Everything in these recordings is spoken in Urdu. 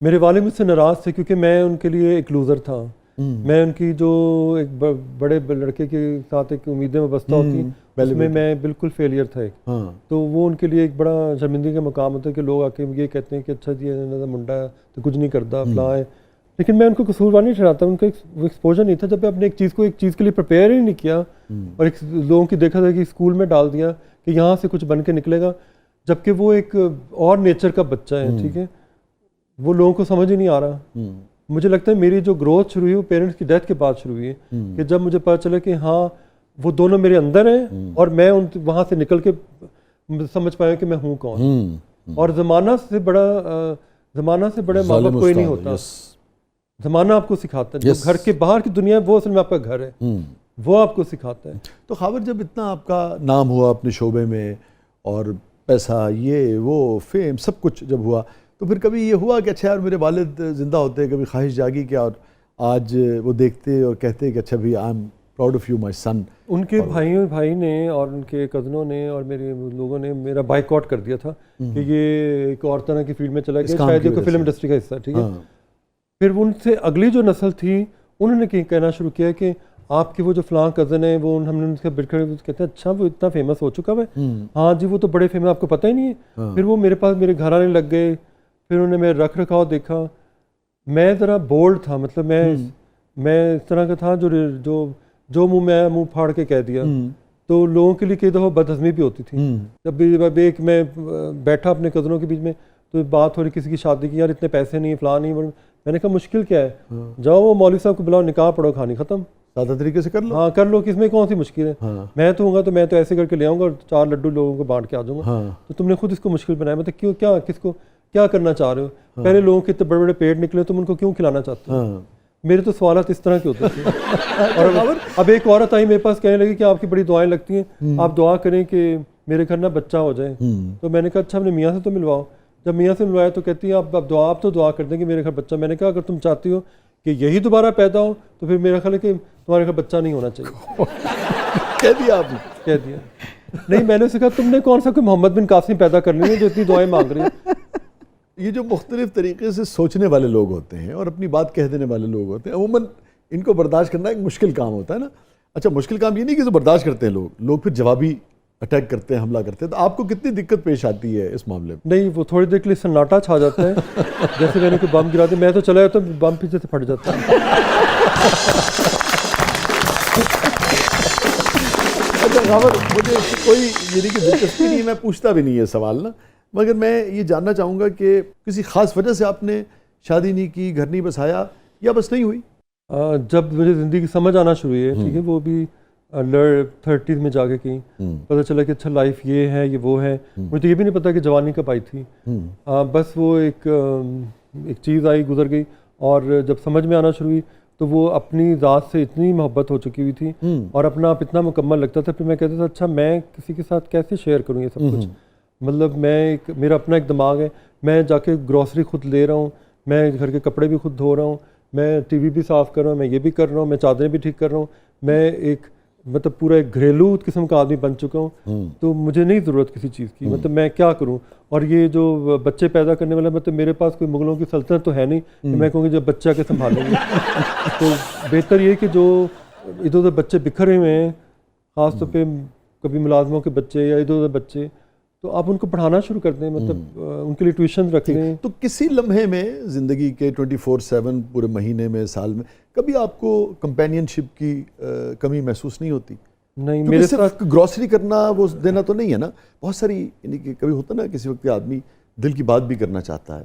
میرے والد مجھ سے ناراض تھے کیونکہ میں ان کے لیے ایک لوزر تھا. میں ان کی جو ایک بڑے لڑکے کے ساتھ ایک امیدیں وابستہ ہوتی ہیں اس میں بالکل فیلئر تھا ایک. تو وہ ان کے لیے ایک بڑا شرمندگی کا مقام ہوتا ہے کہ لوگ آ کے یہ کہتے ہیں کہ اچھا جی منڈا ہے تو کچھ نہیں کرتا فلاں ہے. لیکن میں ان کو قصوروار نہیں ٹھہراتا. ان کا ایکسپوجر نہیں تھا. جب میں اپنے ایک چیز کے لیے پریپیئر ہی نہیں کیا اور ایک لوگوں کی دیکھا تھا کہ اسکول میں ڈال دیا کہ یہاں سے کچھ بن کے نکلے گا, جبکہ وہ ایک اور نیچر کا بچہ ہے. ٹھیک ہے, وہ لوگوں کو سمجھ ہی نہیں آ رہا. مجھے لگتا ہے میری جو گروتھ شروع ہوئی وہ پیرنٹس کی ڈیتھ کے بعد شروع ہوئی ہے کہ جب مجھے پتہ چلا کہ ہاں وہ دونوں میرے اندر ہیں اور میں وہاں سے نکل کے سمجھ پایا کہ میں ہوں کون. اور زمانہ سے بڑا ماں باپ کوئی نہیں ہوتا. زمانہ آپ کو سکھاتا ہے. جو گھر کے باہر کی دنیا ہے وہ اصل میں آپ کا گھر ہے, وہ آپ کو سکھاتا ہے. تو خاور جب اتنا آپ کا نام ہوا اپنے شعبے میں اور پیسہ یہ وہ فیم سب کچھ جب ہوا, تو پھر کبھی یہ ہوا کہ اچھا یار میرے والد زندہ ہوتے, کبھی خواہش جاگی کہ اور آج وہ دیکھتے اور کہتے کہ اچھا بھی I am proud of you my son. ان کے بھائی نے اور ان کے کزنوں نے اور میرے لوگوں نے میرا بائک آؤٹ کر دیا تھا کہ یہ ایک اور طرح کی فیلڈ میں چلا گیا, شاید یہ کوئی فلم انڈسٹری کا حصہ ہے. ٹھیک ہے, پھر ان سے اگلی جو نسل تھی انہوں نے کہنا شروع کیا کہ آپ کے وہ جو فلاں کزن ہیں وہ ہم نے ان سے بڑھ کر کہتے ہیں اچھا وہ اتنا فیمس ہو چکا ہے. ہاں جی وہ تو بڑے فیمس, آپ کو پتہ ہی نہیں ہے. پھر وہ میرے پاس میرے گھر آنے لگ گئے. پھر انہوں نے میرا رکھ رکھاؤ دیکھا. میں ذرا بولڈ تھا, مطلب میں اس طرح کا تھا جو منہ میں منہ پھاڑ کے کہہ دیا. تو لوگوں کے لیے کئی دفعہ بدہضمی بھی ہوتی تھی. جب ایک میں بیٹھا اپنے کزنوں کے بیچ میں تو بات ہو رہی کسی کی شادی کی, یار اتنے پیسے نہیں, فلاں نہیں. میں نے کہا مشکل کیا ہے, جاؤ وہ مولوی صاحب کو بلاؤ, نکاح پڑھو, کہانی ختم. سادہ طریقے سے کر لو. ہاں کر لو, کس میں کون سی مشکل ہے. میں تو ہوں گا تو میں تو ایسے کر کے لے آؤں گا اور 4 لڈو لوگوں کو بانٹ کے آ جاؤں گا. تو تم نے خود اس کو مشکل بنایا. مطلب کیوں, کیا کرنا چاہ رہے ہو؟ پہلے لوگوں کے اتنے بڑے بڑے پیٹ نکلے, تم ان کو کیوں کھلانا چاہتے ہو؟ میرے تو سوالات اس طرح کے ہوتے تھے. اور اب ایک عورت آئی میرے پاس کہنے لگی کہ آپ کی بڑی دعائیں لگتی ہیں, آپ دعا کریں کہ میرے گھر نا بچہ ہو جائے. تو میں نے کہا اچھا اپنے میاں سے تو ملواؤ. جب میاں سے ملوایا تو کہتی ہے آپ تو دعا کر دیں کہ میرے گھر بچہ. میں نے کہا اگر تم چاہتی ہو کہ یہی دوبارہ پیدا ہو تو پھر میرا خیال ہے کہ تمہارے گھر بچہ نہیں ہونا چاہیے. کہہ دیا آپ نے؟ کہہ دیا. نہیں, میں نے اسے کہا تم نے کون سا کوئی محمد بن قاسم پیدا کرنی ہے جو اتنی دعائیں مانگ رہی ہے. یہ جو مختلف طریقے سے سوچنے والے لوگ ہوتے ہیں اور اپنی بات کہہ دینے والے لوگ ہوتے ہیں, عموماً ان کو برداشت کرنا ایک مشکل کام ہوتا ہے نا. اچھا مشکل کام یہ نہیں کہ برداشت کرتے ہیں لوگ پھر جوابی اٹیک کرتے ہیں, حملہ کرتے ہیں. تو آپ کو کتنی دقت پیش آتی ہے اس معاملے میں؟ نہیں, وہ تھوڑی دیر کے لیے سناٹا چھا جاتا ہے. جیسے میں نے کوئی بم گرا دیا, میں تو چلا جاتا ہوں, بم پیچھے سے پھٹ جاتا ہے. اچھا خاور, مجھے کوئی میری کی دلچسپی نہیں, میں پوچھتا بھی نہیں ہے سوال نا, مگر میں یہ جاننا چاہوں گا کہ کسی خاص وجہ سے آپ نے شادی نہیں کی, گھر نہیں بسایا, یا بس نہیں ہوئی؟ جب مجھے زندگی سمجھ آنا شروع ہوئی ہے, ٹھیک ہے, وہ بھی 30s میں جا کے کی, پتہ چلا کہ اچھا لائف یہ ہے, یہ وہ ہے. مجھے تو یہ بھی نہیں پتا کہ جوانی کب آئی تھی. بس وہ ایک چیز آئی, گزر گئی, اور جب سمجھ میں آنا شروع ہوئی تو وہ اپنی ذات سے اتنی محبت ہو چکی ہوئی تھی اور اپنا آپ اتنا مکمل لگتا تھا. پھر میں کہتا تھا اچھا میں کسی کے ساتھ کیسے شیئر کروں یہ سب کچھ. مطلب میرا اپنا ایک دماغ ہے, میں جا کے گروسری خود لے رہا ہوں, میں گھر کے کپڑے بھی خود دھو رہا ہوں, میں ٹی وی بھی صاف کر رہا ہوں, میں یہ بھی کر رہا ہوں, میں چادریں بھی ٹھیک کر رہا ہوں. میں ایک مطلب پورا ایک گھریلو قسم کا آدمی بن چکا ہوں. تو مجھے نہیں ضرورت کسی چیز کی, مطلب میں کیا کروں. اور یہ جو بچے پیدا کرنے والا, مطلب میرے پاس کوئی مغلوں کی سلطنت تو ہے نہیں کہ میں کہوں گی جب بچہ کے سنبھالیں گے. تو بہتر یہ کہ جو ادھر ادھر بچے بکھرے ہوئے ہیں, خاص طور پہ کبھی ملازموں کے بچے یا ادھر ادھر بچے, تو آپ ان کو پڑھانا شروع کر دیں, مطلب ان کے لیے ٹیوشن رکھ دیں. تو کسی لمحے میں زندگی کے 24/7 پورے مہینے میں, سال میں, کبھی آپ کو کمپینین شپ کی کمی محسوس نہیں ہوتی؟ نہیں, میرے ساتھ گروسری کرنا وہ دینا تو نہیں ہے نا, بہت ساری, یعنی کہ کبھی ہوتا نا کسی وقت آدمی دل کی بات بھی کرنا چاہتا ہے.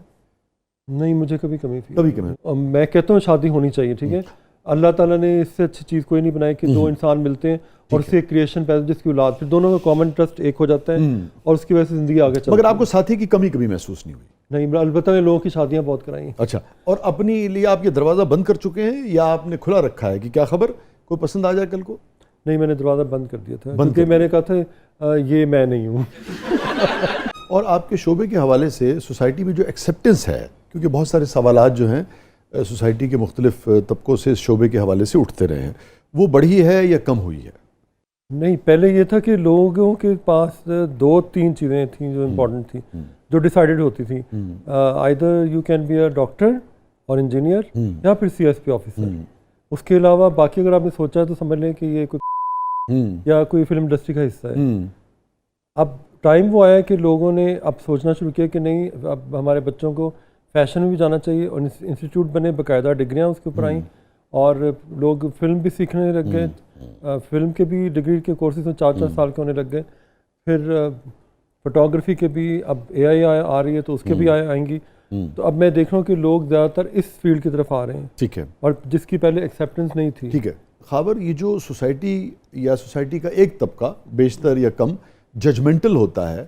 نہیں, مجھے کبھی کمی تھی. کبھی کمی. میں کہتا ہوں شادی ہونی چاہیے, ٹھیک ہے. اللہ تعالیٰ نے اس سے اچھی چیز کوئی نہیں بنائی کہ دو انسان ملتے ہیں اور اس سے ایک کریشن پیدا, جس کی اولاد, پھر دونوں کا کامن انٹرسٹ ایک ہو جاتا ہے اور اس کی وجہ سے زندگی آگے چلتی ہے. مگر آپ کو ساتھی کی کمی کبھی محسوس نہیں ہوئی؟ نہیں, البتہ میں لوگوں کی شادیاں بہت کرائی ہیں. اچھا, اور اپنی لیے آپ یہ دروازہ بند کر چکے ہیں یا آپ نے کھلا رکھا ہے کہ کیا خبر کوئی پسند آ جائے کل کو؟ نہیں, میں نے دروازہ بند کر دیا تھا کیونکہ میں نے کہا تھا یہ میں نہیں ہوں. اور آپ کے شعبے کے حوالے سے سوسائٹی میں جو ایکسیپٹنس ہے, کیونکہ بہت سارے سوالات جو ہیں سوسائٹی کے مختلف طبقوں سے اس شعبے کے حوالے سے اٹھتے رہے ہیں, وہ بڑھی ہے یا کم ہوئی ہے؟ نہیں پہلے یہ تھا کہ لوگوں کے پاس 2-3 چیزیں تھیں جو امپورٹنٹ تھیں جو ڈیسائیڈڈ ہوتی تھیں. Either you can be a doctor اور انجینئر یا پھر CSP آفیسر. اس کے علاوہ باقی اگر آپ نے سوچا تو سمجھ لیں کہ یہ کوئی یا کوئی فلم انڈسٹری کا حصہ ہے. اب ٹائم وہ آیا کہ لوگوں نے اب سوچنا شروع کیا کہ نہیں اب ہمارے بچوں کو فیشن میں بھی جانا چاہیے, اور انسٹیٹیوٹ بنے, باقاعدہ ڈگریاں اس کے اوپر آئیں, اور لوگ فلم بھی سیکھنے لگ گئے. فلم کے بھی ڈگری کے کورسز میں 4 سال کے ہونے لگ گئے. پھر فوٹوگرافی کے بھی اب AI آ رہی ہے تو اس کے بھی آئیں گی. تو اب میں دیکھ رہا ہوں کہ لوگ زیادہ تر اس فیلڈ کی طرف آ رہے ہیں. ٹھیک ہے, اور جس کی پہلے ایکسیپٹنس نہیں تھی. ٹھیک ہے خاور, یہ جو سوسائٹی کا ایک طبقہ بیشتر یا کم ججمنٹل ہوتا ہے,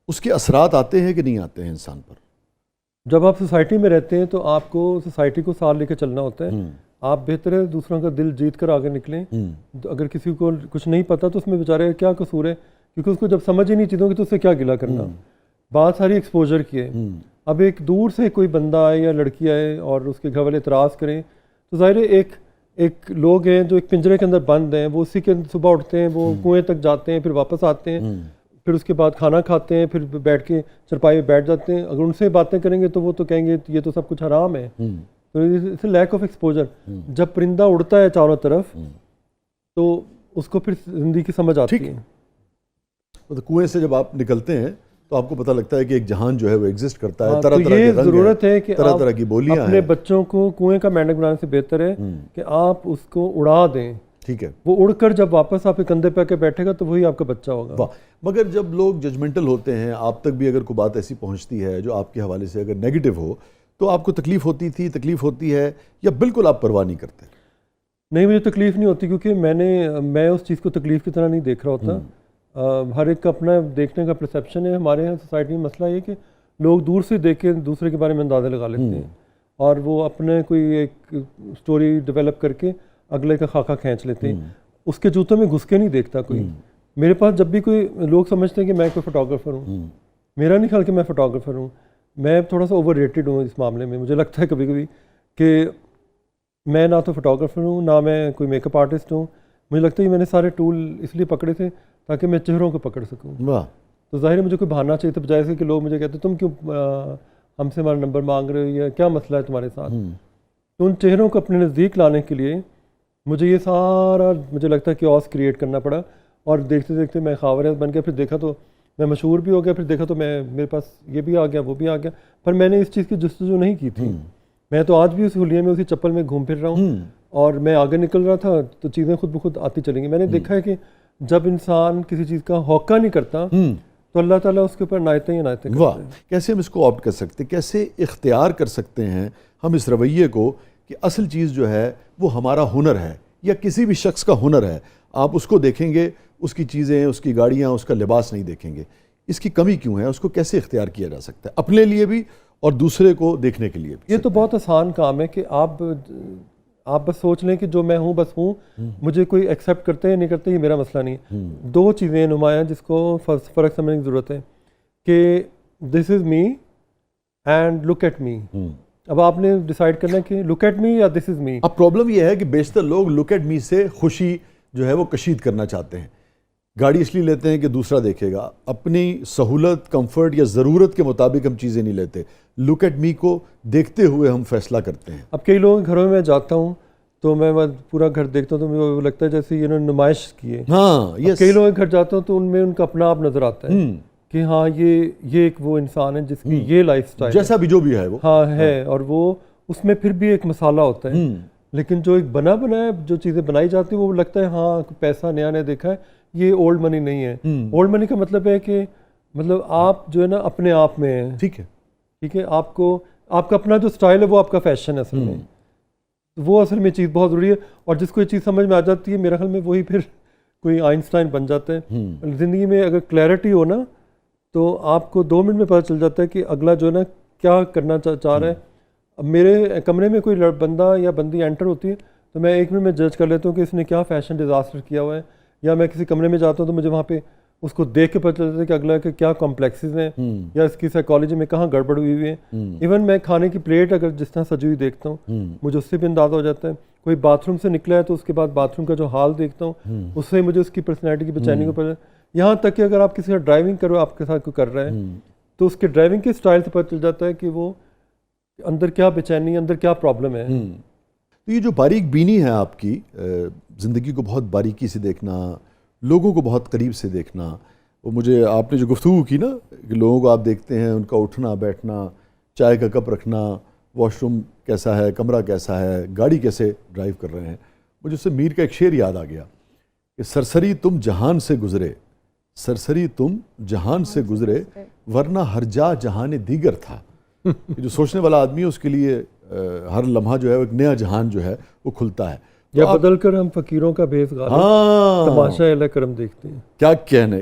اس کے اثرات آتے ہیں کہ نہیں آتے ہیں انسان پر؟ جب آپ سوسائٹی میں رہتے ہیں تو آپ کو سوسائٹی کو ساتھ لے کے چلنا ہوتا ہے. آپ بہتر ہے دوسروں کا دل جیت کر آگے نکلیں. اگر کسی کو کچھ نہیں پتہ تو اس میں بیچارے کیا قصور ہے, کیونکہ اس کو جب سمجھ ہی نہیں چیزوں کی تو اس سے کیا گلہ کرنا. بات ساری ایکسپوجر کی ہے. اب ایک دور سے کوئی بندہ آئے یا لڑکی آئے اور اس کے گھر والے اعتراض کریں تو ظاہر ہے ایک لوگ ہیں جو ایک پنجرے کے اندر بند ہیں, وہ اسی کے صبح اٹھتے ہیں, وہ کنویں تک جاتے ہیں, پھر واپس آتے ہیں, پھر اس کے بعد کھانا کھاتے ہیں, پھر بیٹھ کے چرپائی میں بیٹھ جاتے ہیں. اگر ان سے باتیں کریں گے تو وہ تو کہیں گے یہ تو سب کچھ حرام ہے. تو اٹس لیک آف ایکسپوجر. جب پرندہ اڑتا ہے چاروں طرف تو اس کو پھر زندگی کی سمجھ آتی ہے. تو کنویں سے جب آپ نکلتے ہیں تو آپ کو پتہ لگتا ہے کہ ایک جہان جو ہے وہ ایگزسٹ کرتا ہے, طرح تو طرح یہ کے رنگ ضرورت ہے کہ طرح طرح کی بولیاں ہیں. اپنے بچوں کو کنویں کا مینڈک بنانے سے بہتر ہے کہ آپ اس کو اڑا دیں. ٹھیک ہے, وہ اڑ کر جب واپس آپ کے کندھے پہ کے بیٹھے گا تو وہی آپ کا بچہ ہوگا. واہ. مگر جب لوگ ججمنٹل ہوتے ہیں, آپ تک بھی اگر کوئی بات ایسی پہنچتی ہے جو آپ کے حوالے سے اگر نیگیٹو ہو, تو آپ کو تکلیف ہوتی ہے یا بالکل آپ پرواہ نہیں کرتے؟ نہیں, مجھے تکلیف نہیں ہوتی, کیونکہ میں اس چیز کو تکلیف کی طرح نہیں دیکھ رہا ہوتا. ہر ایک کا اپنا دیکھنے کا پرسیپشن ہے. ہمارے یہاں سوسائٹی میں مسئلہ یہ کہ لوگ دور سے دیکھ کے دوسرے کے بارے میں اندازے لگا لیتے ہیں, اور وہ اپنے کوئی ایک سٹوری ڈیولپ کر کے اگلے کا خاکہ کھینچ لیتے ہیں. اس کے جوتوں میں گھس کے نہیں دیکھتا کوئی. میرے پاس جب بھی کوئی لوگ سمجھتے ہیں کہ میں کوئی فوٹوگرافر ہوں, میرا نہیں خیال کہ میں فوٹوگرافر ہوں. میں تھوڑا سا اوور ریٹڈ ہوں اس معاملے میں. مجھے لگتا ہے کبھی کبھی کہ میں نہ تو فوٹوگرافر ہوں نہ میں کوئی میک اپ آرٹسٹ ہوں. مجھے لگتا ہے کہ میں نے سارے ٹول اس لیے پکڑے تھے تاکہ میں چہروں کو پکڑ سکوں. تو ظاہر ہے مجھے کوئی بہانا چاہیے تھا, بجائے سے کہ لوگ مجھے کہتے تم کیوں ہم سے ہمارا نمبر مانگ رہے ہو یا کیا مسئلہ ہے تمہارے ساتھ. تو ان چہروں کو اپنے نزدیک لانے کے لیے مجھے یہ سارا مجھے لگتا ہے کہ کیوس کریٹ کرنا پڑا. اور دیکھتے دیکھتے میں خاور بن گیا, پھر دیکھا تو میں مشہور بھی ہو گیا, پھر دیکھا تو میرے پاس یہ بھی آ گیا وہ بھی آ گیا. پر میں نے اس چیز کی جستجو نہیں کی تھی. میں تو آج بھی اس حلیے میں اسی چپل میں گھوم پھر رہا ہوں, اور میں آگے نکل رہا تھا تو چیزیں خود بخود آتی چلیں گی. میں نے دیکھا ہے کہ جب انسان کسی چیز کا ہوکہ نہیں کرتا تو اللہ تعالیٰ اس کے اوپر عنایتیں ہی عنایتیں کرتے ہیں. کیسے ہم اس کو آپٹ کر سکتے, کیسے اختیار کر سکتے ہیں ہم اس رویے کو کہ اصل چیز جو ہے وہ ہمارا ہنر ہے یا کسی بھی شخص کا ہنر ہے. آپ اس کو دیکھیں گے, اس کی چیزیں, اس کی گاڑیاں, اس کا لباس نہیں دیکھیں گے. اس کی کمی کیوں ہے, اس کو کیسے اختیار کیا جا سکتا ہے اپنے لیے بھی اور دوسرے کو دیکھنے کے لیے بھی؟ یہ تو بہت آسان کام ہے کہ آپ بس سوچ لیں کہ جو میں ہوں بس ہوں, مجھے کوئی ایکسیپٹ کرتے یا نہیں کرتے یہ میرا مسئلہ نہیں ہے. 2 چیزیں نمایاں جس کو فرق سمجھنے کی ضرورت ہے کہ دس از me and look at me. اب آپ نے ڈیسائیڈ کرنا ہے کہ لک ایٹ می یا دس از می. اب پرابلم یہ ہے کہ بیشتر لوگ لک ایٹ می سے خوشی جو ہے وہ کشید کرنا چاہتے ہیں. گاڑی اس لیے لیتے ہیں کہ دوسرا دیکھے گا. اپنی سہولت, کمفرٹ یا ضرورت کے مطابق ہم چیزیں نہیں لیتے. لک ایٹ می کو دیکھتے ہوئے ہم فیصلہ کرتے ہیں. اب کئی لوگوں کے گھروں میں جاتا ہوں تو میں پورا گھر دیکھتا ہوں تو مجھے لگتا ہے جیسے یہ نمائش کی ہے. کئی لوگوں کے گھر جاتا ہوں تو ان میں ان کا اپنا آپ نظر آتا ہے کہ ہاں یہ ایک وہ انسان ہے جس کی یہ لائف سٹائل جیسا بھی جو بھی ہے وہ ہے, اور وہ اس میں پھر بھی ایک مسالہ ہوتا ہے. لیکن جو ایک بنا ہے جو چیزیں بنائی جاتی ہیں وہ لگتا ہے ہاں پیسہ نیا دیکھا ہے, یہ اولڈ منی نہیں ہے. اولڈ منی کا مطلب ہے کہ مطلب آپ جو ہے نا اپنے آپ میں ہیں. ٹھیک ہے, آپ کا اپنا جو سٹائل ہے وہ آپ کا فیشن ہے اصل میں. وہ اصل میں چیز بہت ضروری ہے, اور جس کو یہ چیز سمجھ میں آ جاتی ہے میرے خیال میں وہی پھر کوئی آئنسٹائن بن جاتا ہے. زندگی میں اگر کلیئرٹی ہو نا تو آپ کو 2 منٹ میں پتہ چل جاتا ہے کہ اگلا جو ہے نا کیا کرنا چاہ رہا ہے. اب میرے کمرے میں کوئی بندہ یا بندی انٹر ہوتی ہے تو میں 1 منٹ میں جج کر لیتا ہوں کہ اس نے کیا فیشن ڈیزاسٹر کیا ہوا ہے. یا میں کسی کمرے میں جاتا ہوں تو مجھے وہاں پہ اس کو دیکھ کے پتہ چلتا ہے کہ اگلا کے کیا کمپلیکسز ہیں یا اس کی سائیکالوجی میں کہاں گڑبڑ ہوئی ہوئی ہے. ایون میں کھانے کی پلیٹ اگر جس طرح سجی ہوئی دیکھتا ہوں مجھے اس سے بھی اندازہ ہو جاتا ہے. کوئی باتھ روم سے نکلا ہے تو اس کے بعد باتھ روم کا جو حال دیکھتا ہوں اس سے مجھے اس کی پرسنالٹی کی بے چینی کو پتہ، یہاں تک کہ اگر آپ کسی کا ڈرائیونگ کرو، آپ کے ساتھ کوئی کر رہا ہے تو اس کے ڈرائیونگ کے سٹائل سے پتہ چل جاتا ہے کہ وہ اندر کیا بے چینی، اندر کیا پرابلم ہے. تو یہ جو باریک بینی ہے آپ کی، زندگی کو بہت باریکی سے دیکھنا، لوگوں کو بہت قریب سے دیکھنا، وہ مجھے آپ نے جو گفتگو کی نا کہ لوگوں کو آپ دیکھتے ہیں، ان کا اٹھنا بیٹھنا، چائے کا کپ رکھنا، واش روم کیسا ہے، کمرہ کیسا ہے، گاڑی کیسے ڈرائیو کر رہے ہیں، مجھے اس سے میر کا ایک شعر یاد آ گیا کہ سرسری تم جہان سے گزرے، سرسری تم جہان سے گزرے، ورنہ ہر جا جہان دیگر تھا. جو سوچنے والا آدمی ہے اس کے لیے ہر لمحہ جو ہے ایک نیا جہان جو ہے وہ کھلتا ہے. یا بدل کر ہم فقیروں کا بھیس غالب ہاں تماشا اعلی کرم دیکھتے ہیں. کیا کہنے.